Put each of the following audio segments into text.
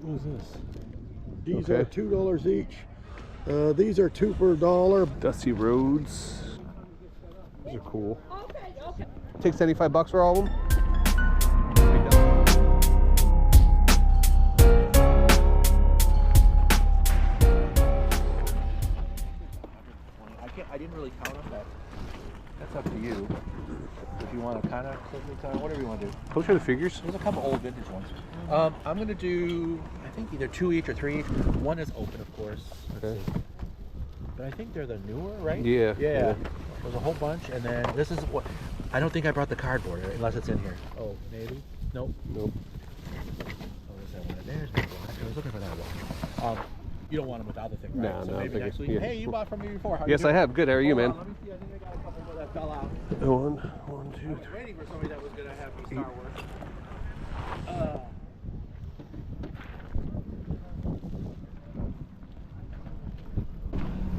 What is this? These are $2 each. These are 2 for $1. Dusty Roads. These are cool. Take 75 bucks for all of them. I didn't really count on that. That's up to you. If you want to kind of whatever you want to do. How much are the figures? There's a couple old vintage ones. I'm going to do, I think, either 2 each or 3 each. One is open, of course. Okay. But I think they're the newer, right? Yeah. Yeah. There's a whole bunch, and then this is what. I don't think I brought the cardboard, unless it's in here. Oh, maybe? Nope. Nope. Oh, is that one? There's my watch. I was looking for that watch. You don't want them without the thing, right? No, so no. maybe next week. Yeah. Hey, you bought from me before. Yes, I have. Good. How are you, man? Let me see. I think I got a couple more that fell out. One, two, I was waiting for somebody that was going to have me Star Wars.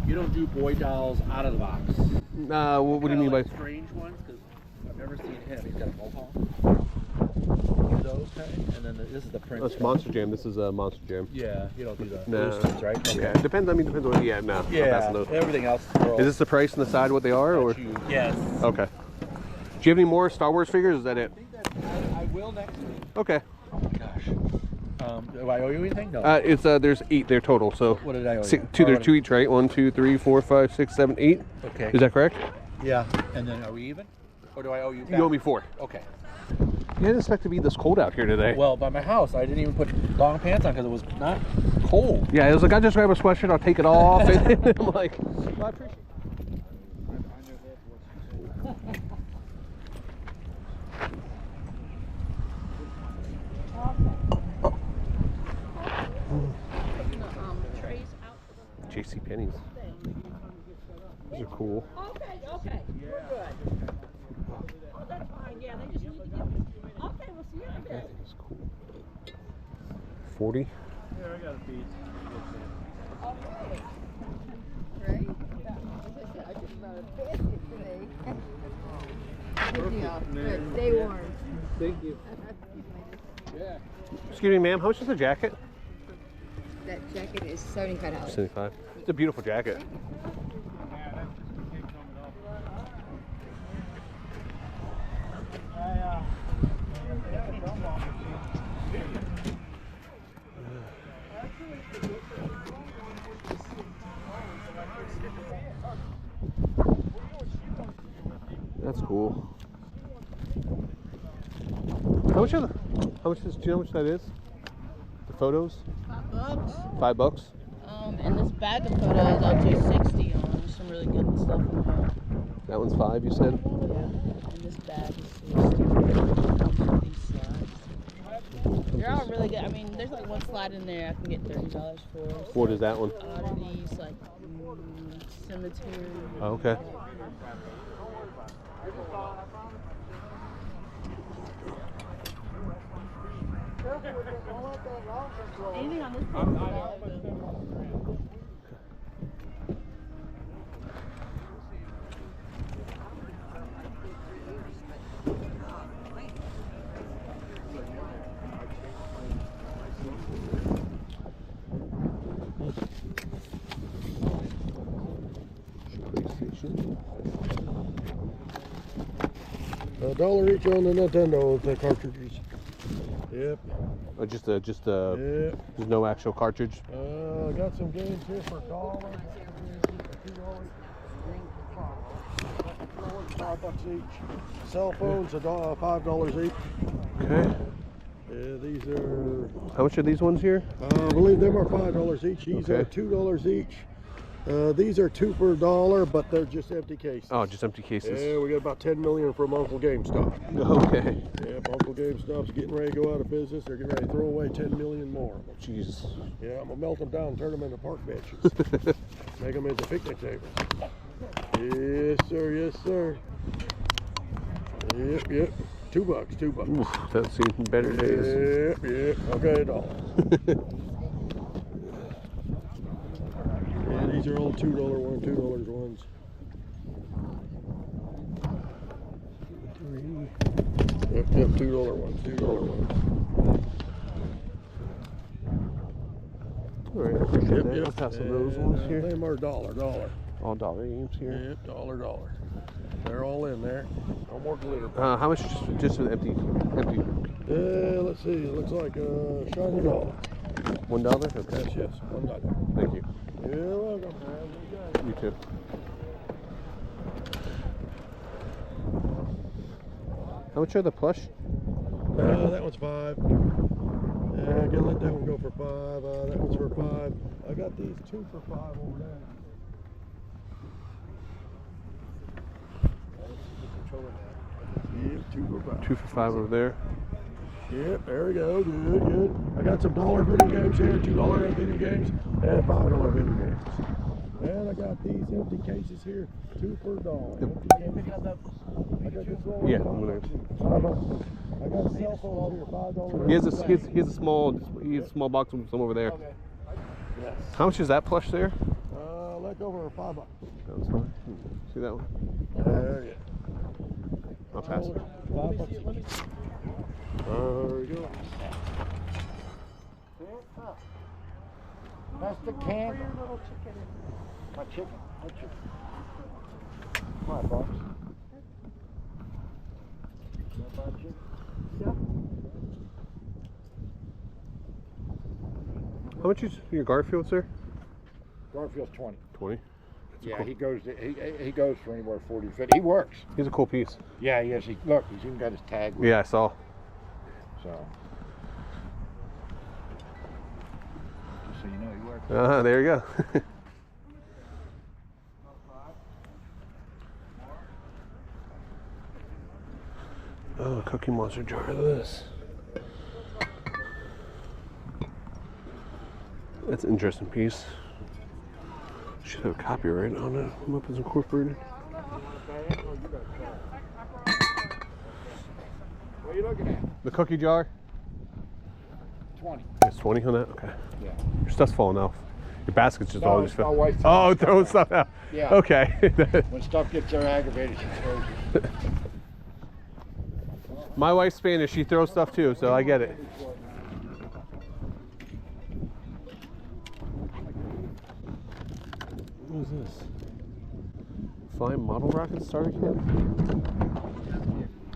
You don't do boy dolls out of the box. What do you mean by strange ones? Because I've never seen him. He's got a mohawk. Do those, okay? And then this is the Prince. That's Monster Jam. This is Monster Jam. Yeah, you don't do the No. loose ones, right? Okay. Yeah, it depends. I mean, depends on. Yeah, no. Yeah, everything else. Is this the price on the side? What they are, or? Yes. Okay. Do you have any more Star Wars figures? Is that it? I think that I will next week. Okay. Oh my gosh. Do I owe you anything? No. It's there's 8 there total. So What did I owe you? There's 2 each, right? 1, 2, 3, 4, 5, 6, 7, 8. Okay. Is that correct? Yeah. And then are we even? Or do I owe you back? You owe me 4. Okay. You didn't expect to be this cold out here today. Well, by my house, I didn't even put long pants on because it was not cold. Yeah, it was like, I just grab a sweatshirt, I'll take it off. And I'm like, well, I appreciate it. JC Penney's. These are cool. Okay, we're good. Oh, that's fine. Yeah, they just need to get. Okay, we'll see you in a I bit. think it's cool. 40. Yeah, I got a piece. Okay. Right? Yeah. I just brought a basket today. Good. Stay warm. Thank you. Yeah. Excuse me, ma'am, how much is the jacket? That jacket is $75. 75. It's a beautiful jacket. That's cool. How much is, do you know how much that is? The photos? $5. $5? And this bag of photos I'll do 60 on. There's some really good stuff in there. That one's 5, you said? Yeah. And this bag is 60. These slides. They're all really good. I mean, there's like one slide in there I can get $30 for. What is that one? Oddities, like cemetery. Oh, okay. Anything on this page? $1 each on the Nintendo, the cartridges. Yep. Oh, just Yep. there's no actual cartridge. I got some games here for $1, $2, $5 each. Cell phones, $5 each. Okay. Yeah, these are. How much are these ones here? I believe them are $5 each. These are $2 each. These are 2 for $1, but they're just empty cases. Oh, just empty cases. Yeah, we got about 10 million from Uncle GameStop. Okay. Yep, Uncle GameStop's getting ready to go out of business. They're getting ready to throw away 10 million more. Jesus. Yeah, I'm gonna melt them down and turn them into park benches. Make them into picnic tables. Yes, sir. Yes, sir. Yep, yep. $2, $2. Oof, that's seen better days. Yep, yep. Okay, $1. Yeah, these are all $2 ones, $2 ones. Yep, $2 ones, $2 ones. right, I appreciate Yep, that. yep. I'll pass on those ones here. Them are dollar. All dollar games here. Yep, dollar. They're all in there. No more glitter. How much just an empty? Let's see. It looks like shiny dollar. $1? Okay. Yes, $1. Thank you. You're welcome. Have a good day. You too. How much are the plush? That one's $5. Yeah, I gotta let that one go for $5. That one's for $5. I got these 2 for $5 over there. Yep, 2 for $5. 2 for $5 over there. Yep, there we go. Good. I got some dollar video games here, $2 video games, and $5 video games. And I got these empty cases here, 2 for $1. I got this one. Yeah, I got cell phones here, $5. He has a small box with some over there. Okay. Yes. How much is that plush there? Let go for $5. That's fine. See that one? There you go. I'll pass it. $5. There we go. That's the can. My chicken. My box. How much is your Garfield, sir? Garfield's 20. 20. Yeah, cool. he goes for anywhere 40, 50. He works. He's a cool piece. Yeah, yes. Look, he's even got his tag with Yeah, I saw. So. Just so you know, he works. There you go. Oh, Cookie Monster jar. Look at this. That's an interesting piece. Should have copyright on it. Muppets Incorporated. What are you looking at? The cookie jar. 20. It's 20 on that. Okay. Yeah. Your stuff's falling off. Your basket's just No, all it's just my filled. wife Oh, throwing throwing stuff stuff out. Yeah. Okay. When stuff gets so aggravated, she throws it. My wife's Spanish. She throws stuff too, so I get it. What is this? Flying model rocket starter kit?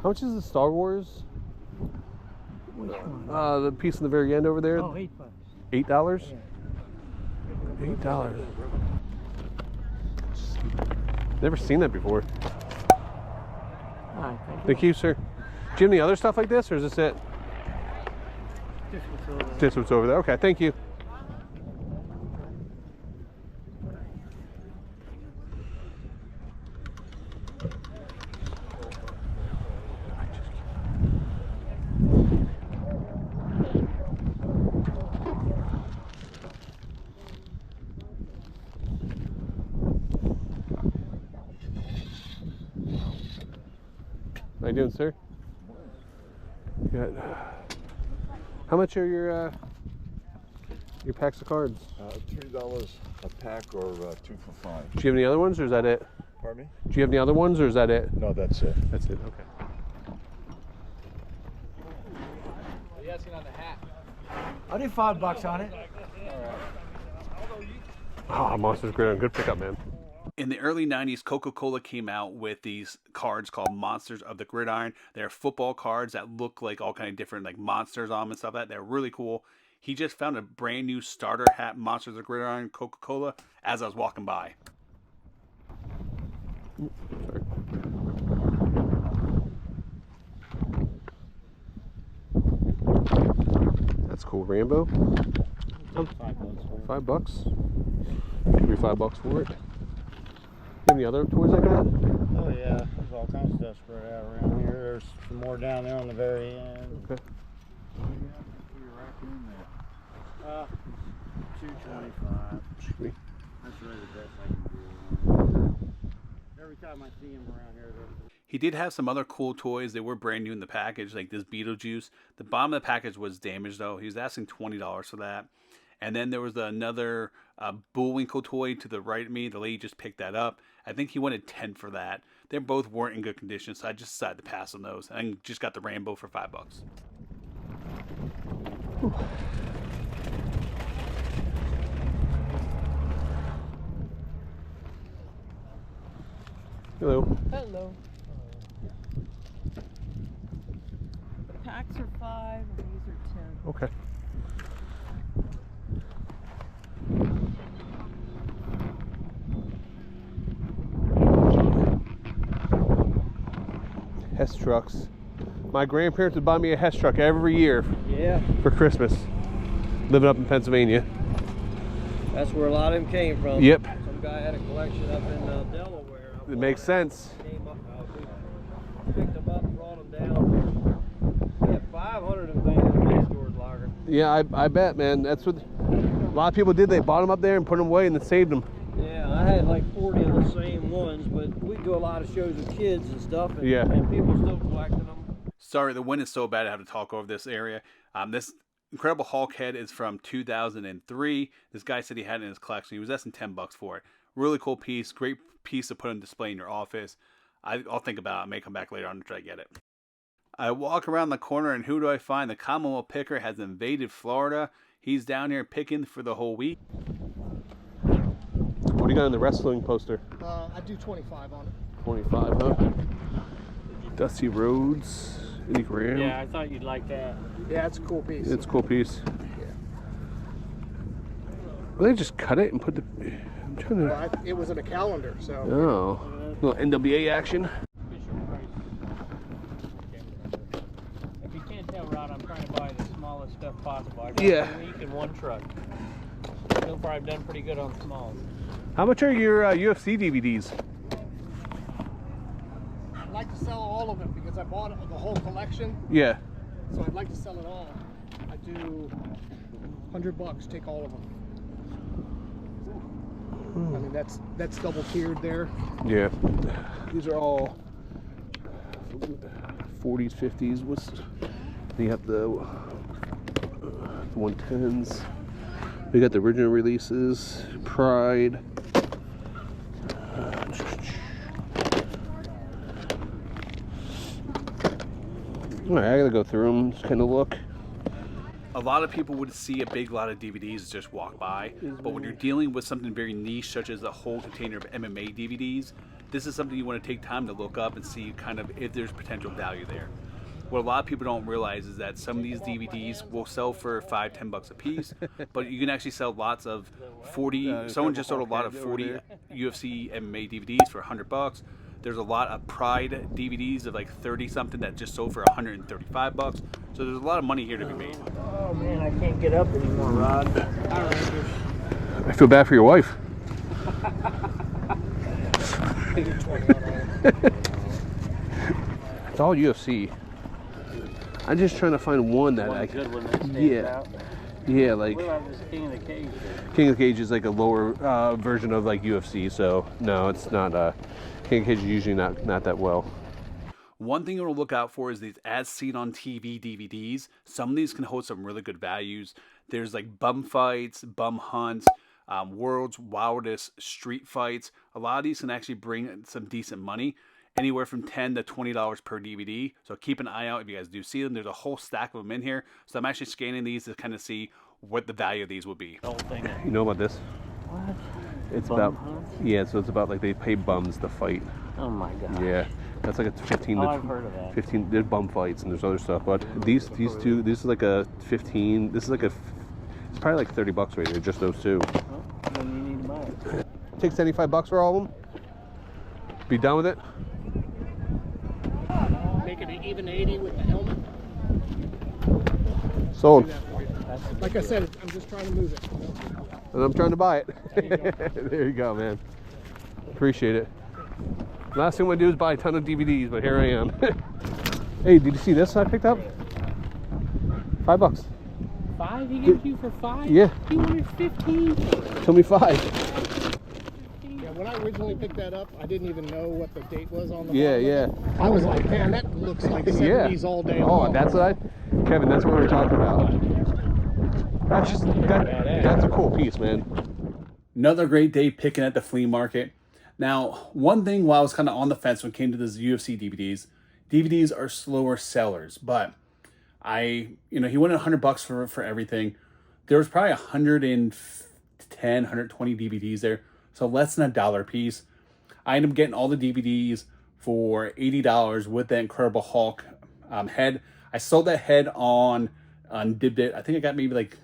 How much is the Star Wars? Which one? The piece in the very end over there. Oh, $8. $8? $8. Never seen that before. All right, thank you. Thank you, sir. Do you have any other stuff like this, or is this it? This one's over there. This one's over there. Okay, thank you. How you doing, sir? Good. How much are your packs of cards? $3 a pack or 2 for $5. Do you have any other ones, or is that it? Pardon me? Do you have any other ones, or is that it? No, that's it. That's it. Okay. What are you asking on the hat? I did $5 on it. Oh, Monsters Gridiron. Good pickup, man. In the early 90s, Coca-Cola came out with these cards called Monsters of the Gridiron. They're football cards that look like all kind of different like monsters on them and stuff like that. They're really cool. He just found a brand new starter hat, Monsters of the Gridiron, Coca-Cola, as I was walking by. Sorry. That's cool. Rambo. $5. Give me $5 for it. You have any other toys like that? Oh yeah, there's all kinds of stuff spread out around here. There's some more down there on the very end. Okay. $2.25. Excuse me. That's really the best I can do. Every time I see him around here, He did have some other cool toys. They were brand new in the package, like this Beetlejuice. The bottom of the package was damaged, though. He was asking $20 for that. And then there was another Bullwinkle toy to the right of me. The lady just picked that up. I think he wanted $10 for that. They both weren't in good condition, so I just decided to pass on those. I just got the Rambo for $5. Hello. Hello. The packs are 5 and these are 10. Okay. Hess trucks. My grandparents would buy me a Hess truck every year. Yeah. For Christmas. Living up in Pennsylvania. That's where a lot of them came from. Yep. Some guy had a collection up in Delaware. It makes sense. Came up, we picked them up, brought them down. We had 500 of them things in the storage locker. Yeah, I bet, man. That's what a lot of people did. They bought them up there and put them away and then saved them. Yeah, I had like 40 of the same ones, but we do a lot of shows with kids and stuff, and, Yeah. and people still collecting them. Sorry, the wind is so bad I have to talk over this area. This incredible Hulk head is from 2003. This guy said he had it in his collection. He was asking $10 for it. Really cool piece. Great piece to put on display in your office. I'll think about it. I may come back later on to try to get it. I walk around the corner and who do I find? The Commonwealth Picker has invaded Florida. He's down here picking for the whole week. What do you got on the wrestling poster? I do 25 on it. 25, huh? Dusty Rhodes. Eddie Graham. Yeah, I thought you'd like that. Yeah, it's a cool piece. It's a cool piece. Yeah. Well, they just cut it and put the... I'm trying to... Well, it was in a calendar, so. Oh. Little NWA action. If you can't tell, Rod, I'm trying to buy the smallest stuff possible. I got Yeah. a week in one truck. So far, I've done pretty good on smalls. How much are your UFC DVDs? I'd like to sell all of it because I bought the whole collection, Yeah. so I'd like to sell it all. I do $100, take all of them. I mean, that's double tiered there. Yeah. These are all 40s, 50s. You have the 110s. We got the original releases, Pride. All right, I gotta go through them, just kind of look. A lot of people would see a big lot of DVDs and just walk by, but when you're dealing with something very niche, such as a whole container of MMA DVDs, this is something you want to take time to look up and see kind of if there's potential value there. What a lot of people don't realize is that some of these DVDs will sell for $5-10 a piece, but you can actually sell lots of 40. Someone just sold a lot of 40 UFC MMA DVDs for $100. There's a lot of Pride DVDs of like 30 something that just sold for $135. So there's a lot of money here to be made. Oh man, I can't get up anymore, Rod. I feel bad for your wife. It's all UFC. I'm just trying to find one that I Good one that stands out. Yeah, like What about this King of the Cage? King of the Cage is like a lower version of like UFC, so no, it's not. King of the Cage is usually not that well. One thing you want to look out for is these as seen on TV DVDs. Some of these can hold some really good values. There's like bum fights, bum hunts, world's wildest street fights. A lot of these can actually bring some decent money. Anywhere from $10 to $20 per DVD. So keep an eye out if you guys do see them. There's a whole stack of them in here. So I'm actually scanning these to kind of see what the value of these would be. The whole thing. You know about this? What? It's Bum about hunts? yeah. So it's about like they pay bums to fight. Oh my god. Yeah, that's like a 15 Oh, to I've heard of that. 15. There's bum fights and there's other stuff, but these two. This is like a 15. This is like a. It's probably like $30 right there. Just those two. Well, then you need to buy it. Take $75 for all of them. Be done with it. Make it an even 80 with the helmet. Sold. Do that for you. Like I said, I'm just trying to move it. And I'm trying to buy it. There you go. There you go, man. Appreciate it. Last thing I want to do is buy a ton of DVDs, but here I am. Hey, did you see this I picked up? $5. 5? He gave you for 5? Yeah. He wanted 15. Told me 5. Yeah, when I originally picked that up, I didn't even know what the date was on the Yeah, bottom. yeah. I was like, man, that looks like Yeah. 70s all day Oh, long. that's what Kevin, that's what we were talking about. That's a cool piece, man. Another great day picking at the flea market. Now, one thing while I was kind of on the fence when it came to this UFC DVDs are slower sellers, but he wanted $100 for everything. There was probably 110, 120 DVDs there, so less than $1 a piece. I ended up getting all the DVDs for $80 with that Incredible Hulk head. I sold that head on Dibdit. I think I got maybe like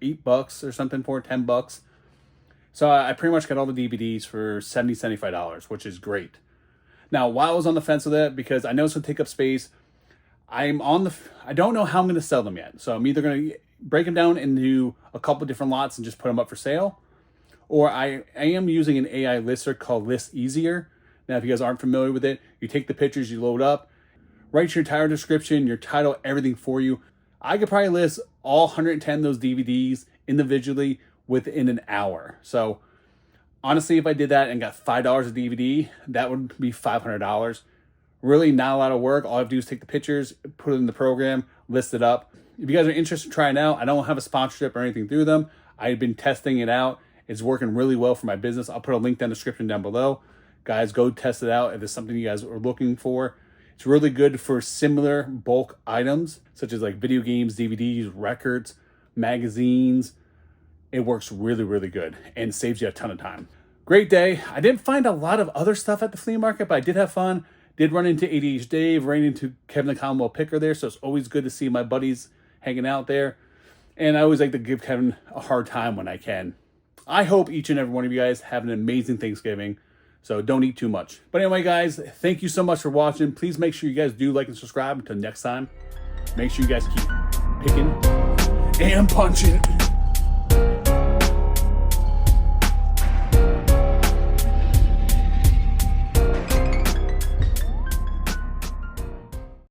$8 or something for it, $10. So I pretty much got all the DVDs for $70, $75, which is great. Now, while I was on the fence with it, because I know it's going to take up space, I don't know how I'm going to sell them yet. So I'm either going to break them down into a couple different lots and just put them up for sale, or I am using an AI lister called List Easier. Now, if you guys aren't familiar with it, you take the pictures, you load up, write your entire description, your title, everything for you. I could probably list all 110 of those DVDs individually within an hour. So honestly, if I did that and got $5 a DVD, that would be $500. Really not a lot of work. All I have to do is take the pictures, put it in the program, list it up. If you guys are interested in trying it out, I don't have a sponsorship or anything through them. I've been testing it out. It's working really well for my business. I'll put a link down in the description down below. Guys, go test it out if it's something you guys are looking for. It's really good for similar bulk items, such as like video games, DVDs, records, magazines. It works really, really good and saves you a ton of time. Great day. I didn't find a lot of other stuff at the flea market, but I did have fun. Did run into ADH Dave, ran into Kevin the Commonwealth Picker there, so it's always good to see my buddies hanging out there. And I always like to give Kevin a hard time when I can. I hope each and every one of you guys have an amazing Thanksgiving, so don't eat too much. But anyway, guys, thank you so much for watching. Please make sure you guys do like and subscribe. Until next time, make sure you guys keep picking and punching.